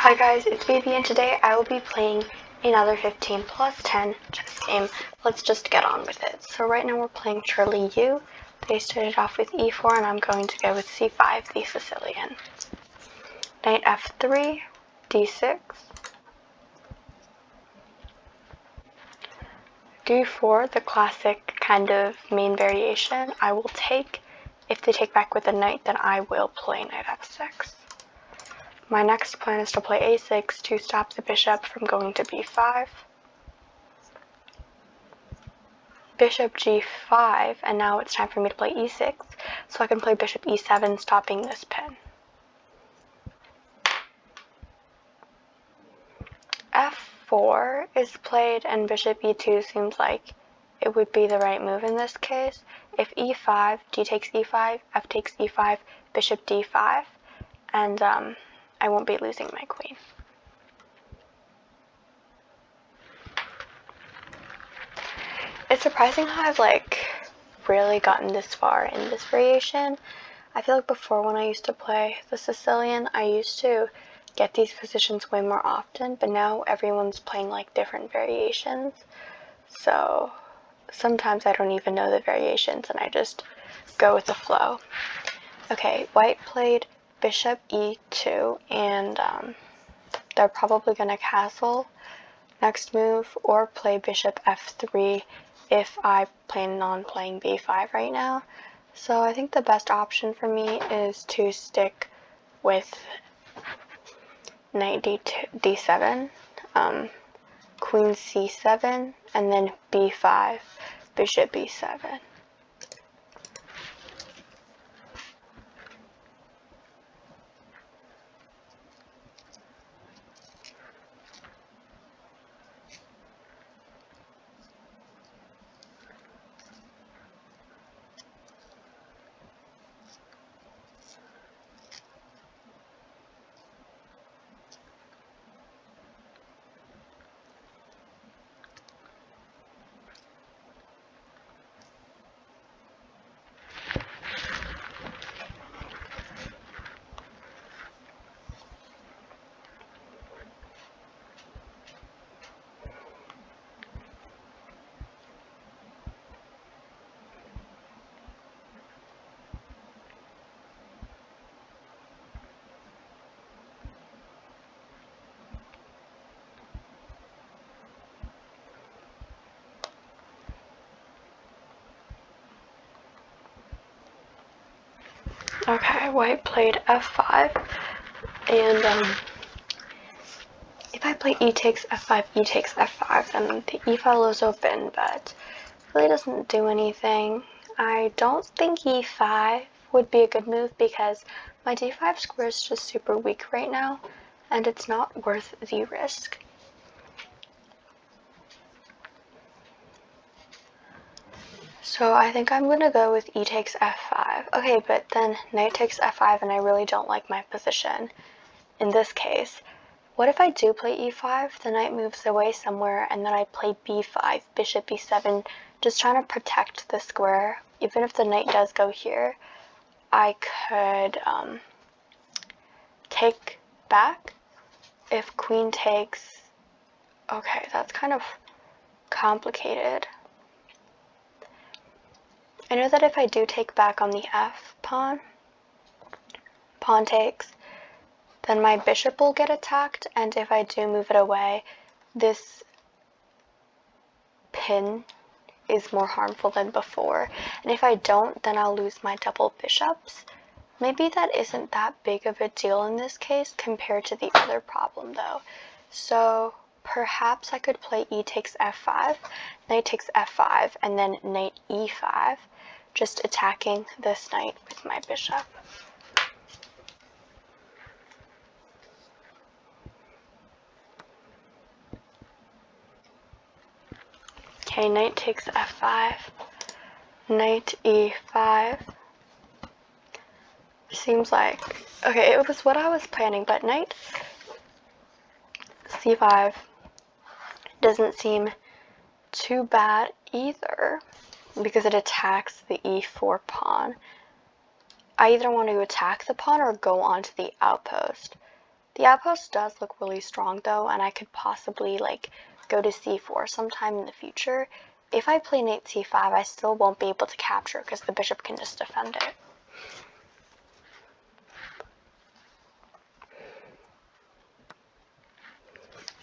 Hi guys, it's Baby and today I will be playing another 15 plus 10 chess game. Let's just get on with it. So right now we're playing Charlie U. They started off with e4 and I'm going to go with c5, the Sicilian. Knight f3, d6, d4, the classic kind of main variation. I will take. If they take back with a knight, then I will play knight f6. My next plan is to play a6 to stop the bishop from going to b5. Bishop g5, and now it's time for me to play e6, so I can play bishop e7, stopping this pin. f4 is played, and bishop e2 seems like it would be the right move in this case. If e5, d takes e5, f takes e5, bishop d5, and I won't be losing my queen. It's surprising how I've really gotten this far in this variation. I feel like before, when I used to play the Sicilian, I used to get these positions way more often, but now everyone's playing different variations, so sometimes I don't even know the variations and I just go with the flow. Okay, white played bishop e2, and they're probably gonna castle next move, or play bishop f3 if I plan on playing b5 right now. So I think the best option for me is to stick with knight d7, queen c7, and then b5, bishop b7. Okay, white played f5, and if I play e takes f5, e takes f5, then the e file is open, but it really doesn't do anything. I don't think e5 would be a good move because my d5 square is just super weak right now, and it's not worth the risk. So I think I'm gonna go with e takes f5. Okay, but then knight takes f5, and I really don't like my position in this case. What if I do play e5, the knight moves away somewhere, and then I play b5, bishop b7, just trying to protect the square. Even if the knight does go here, I could take back. If queen takes, okay, that's kind of complicated. I know that if I do take back on the f pawn, pawn takes, then my bishop will get attacked, and if I do move it away, this pin is more harmful than before. And if I don't, then I'll lose my double bishops. Maybe that isn't that big of a deal in this case compared to the other problem though. So perhaps I could play e takes f5, knight takes f5, and then knight e5, just attacking this knight with my bishop. Okay, knight takes f5, knight e5. Seems like, okay, it was what I was planning, but knight c5 doesn't seem too bad either because it attacks the e4 pawn. I either want to attack the pawn or go onto the outpost. The outpost does look really strong though, and I could possibly like go to c4 sometime in the future. If I play knight c5, I still won't be able to capture because the bishop can just defend it.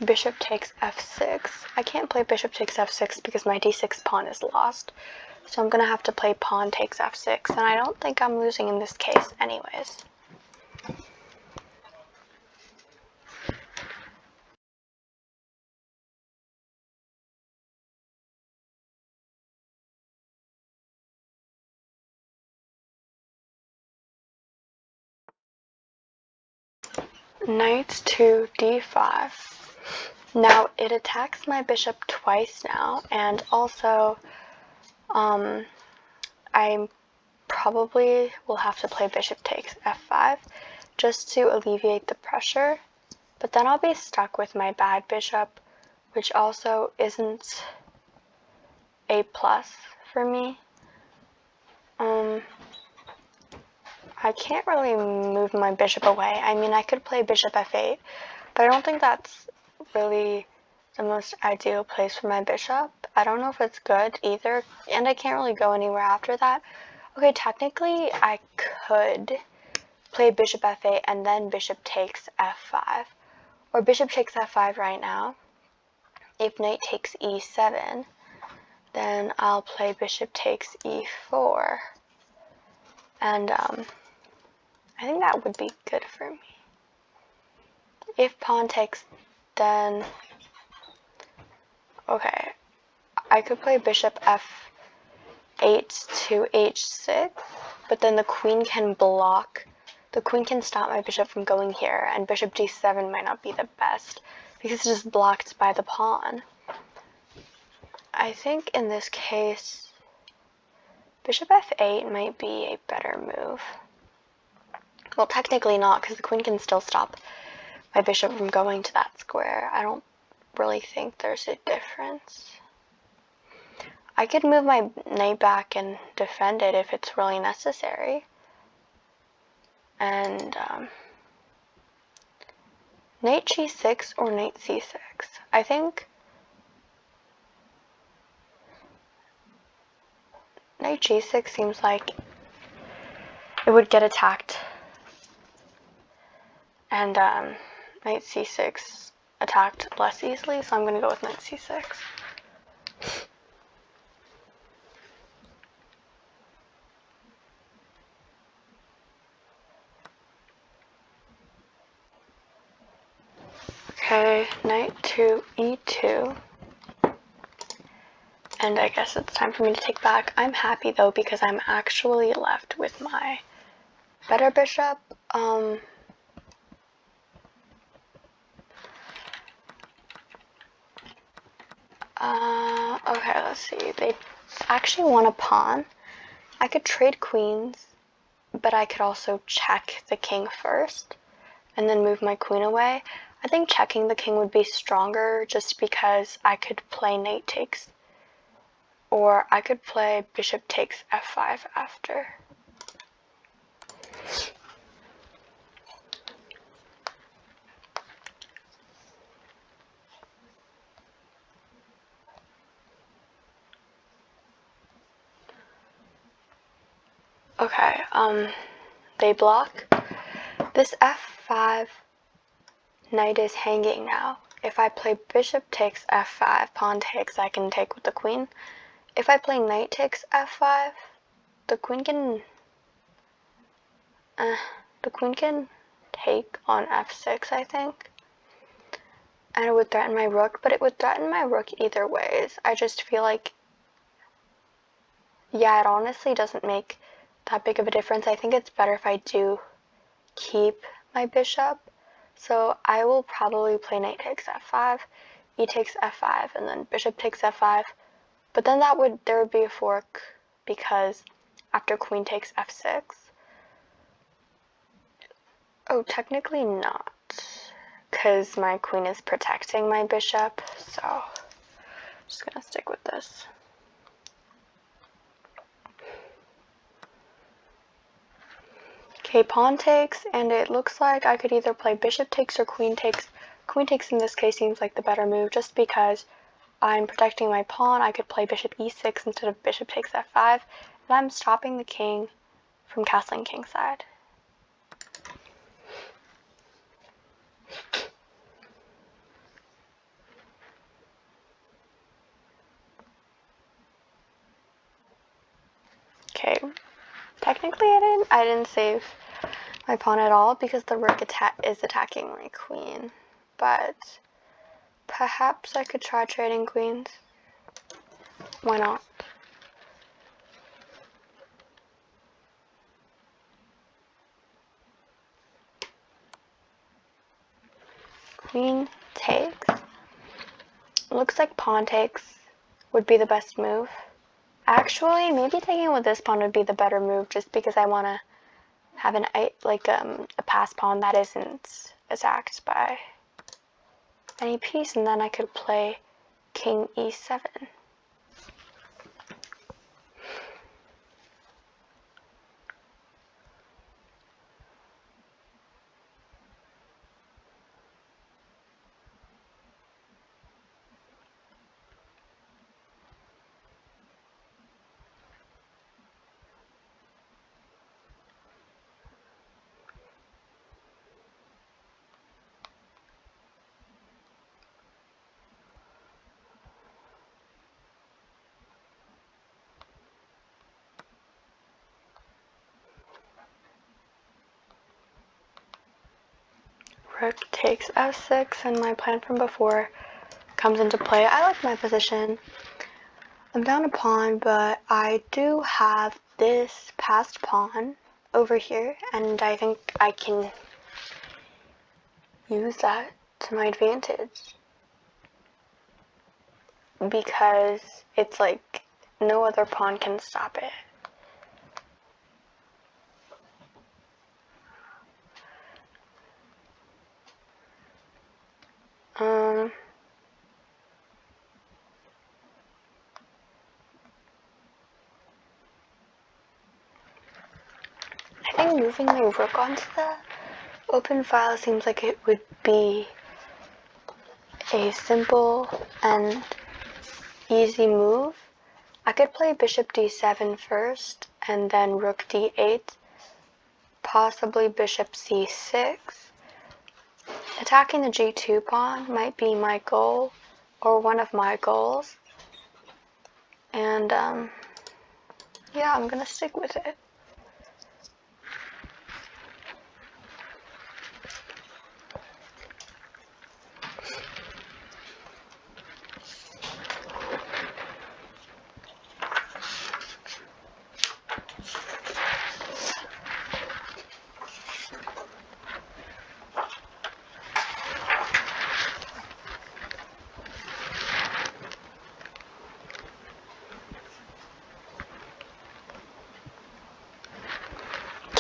Bishop takes f6. I can't play bishop takes f6 because my d6 pawn is lost. So I'm going to have to play pawn takes f6, and I don't think I'm losing in this case anyways. Knight to d5. Now it attacks my bishop twice now, and also I probably will have to play bishop takes f5 just to alleviate the pressure, but then I'll be stuck with my bad bishop, which also isn't a plus for me. I can't really move my bishop away. I mean, I could play bishop f8, but I don't think that's really the most ideal place for my bishop. I don't know if it's good either, and I can't really go anywhere after that. Okay, technically I could play bishop f8 and then bishop takes f5, or bishop takes f5 right now. If knight takes e7, then I'll play bishop takes e4, and I think that would be good for me. If pawn takes, then okay, I could play bishop f8 to h6, but then the queen can block. The queen can stop my bishop from going here, and bishop d7 might not be the best because it's just blocked by the pawn. I think in this case, bishop f8 might be a better move. Well, technically not, because the queen can still stop my bishop from going to that square. I don't really think there's a difference. I could move my knight back and defend it if it's really necessary. And knight g6 or knight c6. I think knight g6 seems like it would get attacked, and knight c6 attacked less easily, so I'm going to go with knight c6. Okay, knight to e2. And I guess it's time for me to take back. I'm happy though because I'm actually left with my better bishop. Okay, let's see. They actually want a pawn. I could trade queens, but I could also check the king first and then move my queen away. I think checking the king would be stronger just because I could play knight takes, or I could play bishop takes f5 after. Okay, they block. This f5 knight is hanging now. If I play bishop takes f5, pawn takes, I can take with the queen. If I play knight takes f5, the queen can take on f6, I think. And it would threaten my rook, but it would threaten my rook either ways. I just feel like, yeah, it honestly doesn't make that big of a difference. I think it's better if I do keep my bishop. So I will probably play knight takes f5, e takes f5, and then bishop takes f5. But then there would be a fork because after queen takes f6. Oh, technically not, because my queen is protecting my bishop, so I'm just gonna stick with this. Okay, pawn takes, and it looks like I could either play bishop takes or queen takes. Queen takes in this case seems like the better move just because I'm protecting my pawn. I could play bishop e6 instead of bishop takes f5, and I'm stopping the king from castling kingside. Okay, technically I didn't save my pawn at all because the rook is attacking my queen, but perhaps I could try trading queens. Why not? Queen takes. Looks like pawn takes would be the best move. Actually, maybe taking with this pawn would be the better move just because I want to have a pass pawn that isn't attacked by any piece, and then I could play king e7. Rook takes f6, and my plan from before comes into play. I like my position. I'm down a pawn, but I do have this passed pawn over here, and I think I can use that to my advantage because it's like no other pawn can stop it. I think moving my rook onto the open file seems like it would be a simple and easy move. I could play bishop d7 first, and then rook d8, possibly bishop c6. Attacking the g2 pawn might be my goal, or one of my goals. And yeah, I'm gonna stick with it.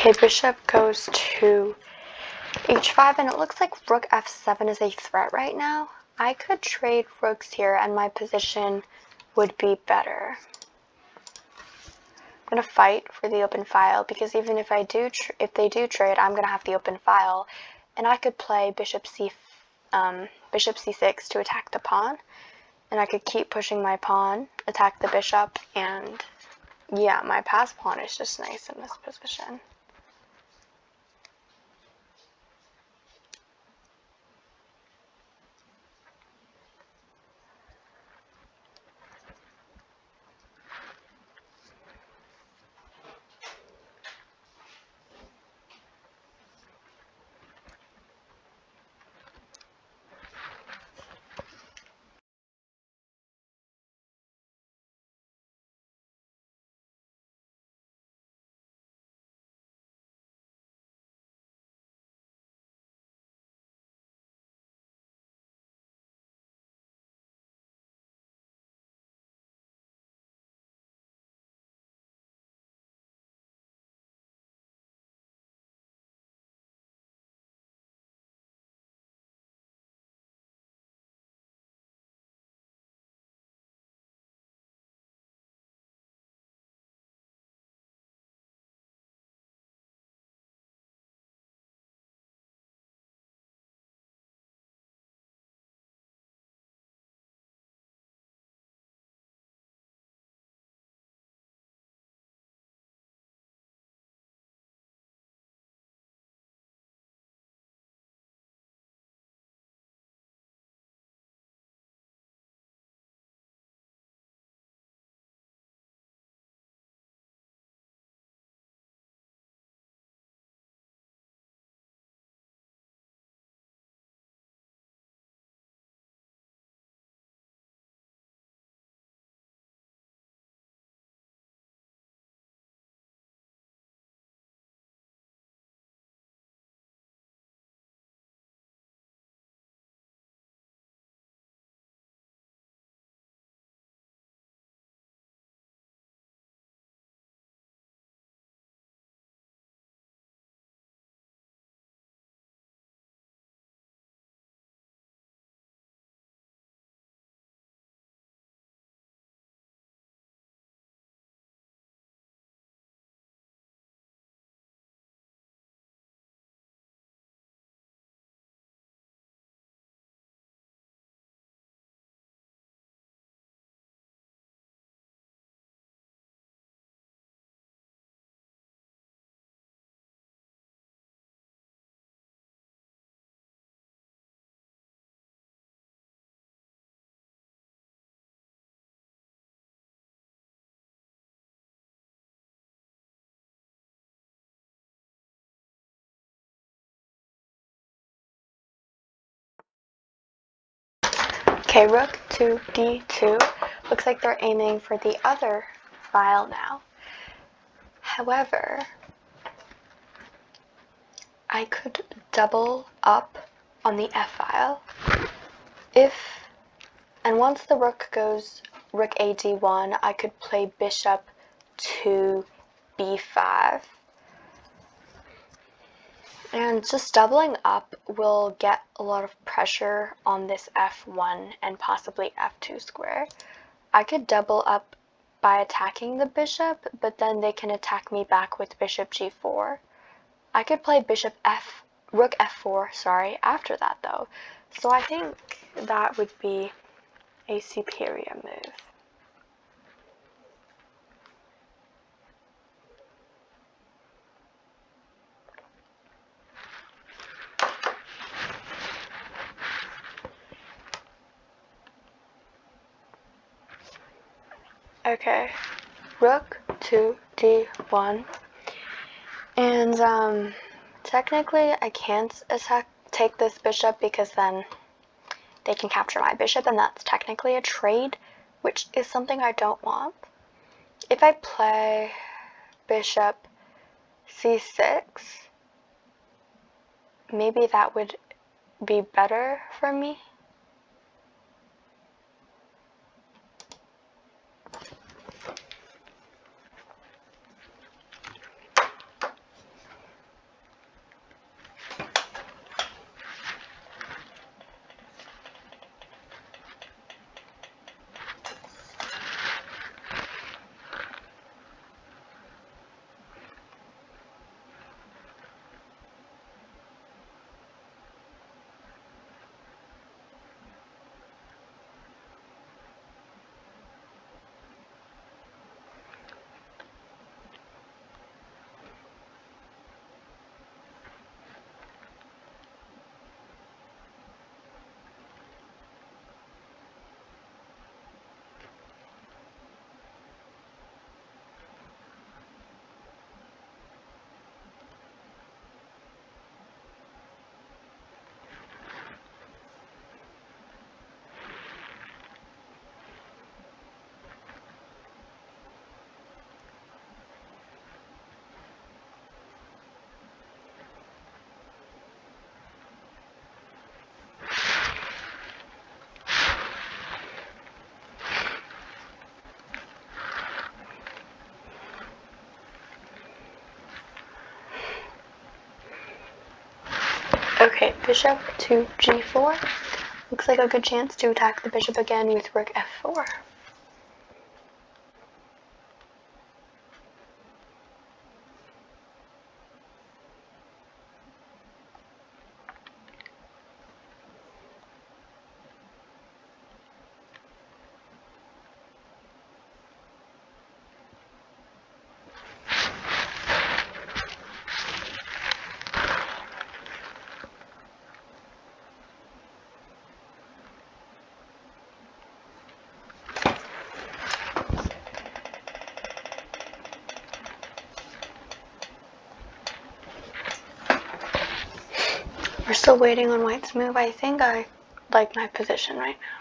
Okay, bishop goes to h5, and it looks like rook f7 is a threat right now. I could trade rooks here, and my position would be better. I'm gonna fight for the open file because even if they do trade, I'm gonna have the open file, and I could play bishop c6 to attack the pawn, and I could keep pushing my pawn, attack the bishop, and yeah, my pass pawn is just nice in this position. Okay, rook to d2. Looks like they're aiming for the other file now. However, I could double up on the f file. And once the rook goes rook a d1, I could play bishop to b5. And just doubling up will get a lot of pressure on this f1 and possibly f2 square. I could double up by attacking the bishop, but then they can attack me back with bishop g4. I could play rook f4, after that though. So I think that would be a superior move. Okay, rook to d1, and technically I can't take this bishop because then they can capture my bishop, and that's technically a trade, which is something I don't want. If I play bishop c6, maybe that would be better for me. Okay, bishop to g4. Looks like a good chance to attack the bishop again with rook f4. We're still waiting on white's move. I think I like my position right now.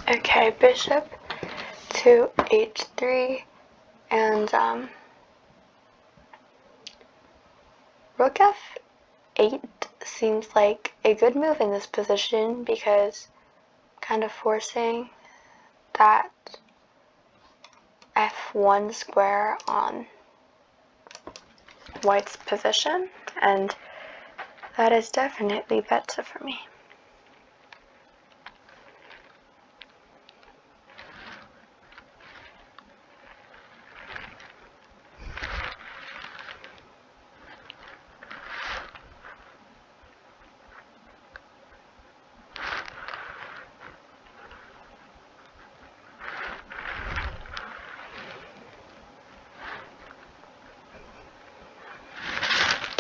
Okay, bishop to h3, and rook f8 seems like a good move in this position because kind of forcing that f1 square on white's position, and that is definitely better for me.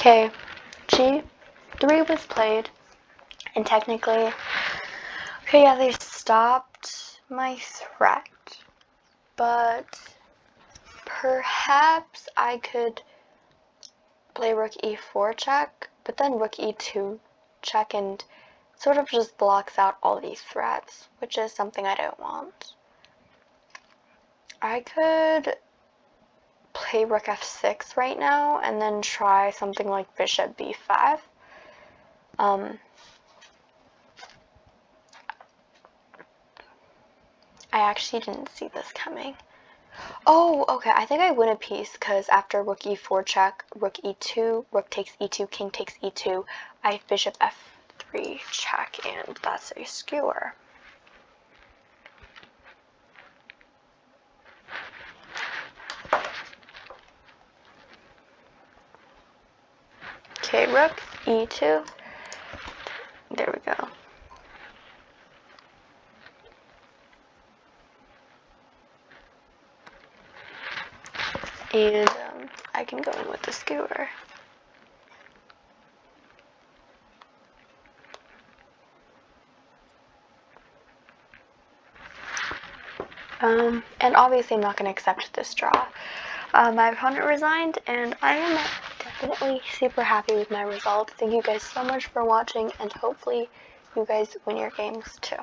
Okay, G3 was played, and technically, okay, yeah, they stopped my threat, but perhaps I could play rook e4 check, but then rook e2 check and sort of just blocks out all these threats, which is something I don't want. I could play rook f6 right now and then try something like bishop b5. I actually didn't see this coming. Oh, okay, I think I win a piece because after rook e4 check, rook e2, rook takes e2, king takes e2, I have bishop f3 check, and that's a skewer. Okay, rook e2. There we go. And I can go in with the skewer. And obviously I'm not going to accept this draw. My opponent resigned, and I am definitely super happy with my results. Thank you guys so much for watching, and hopefully you guys win your games too.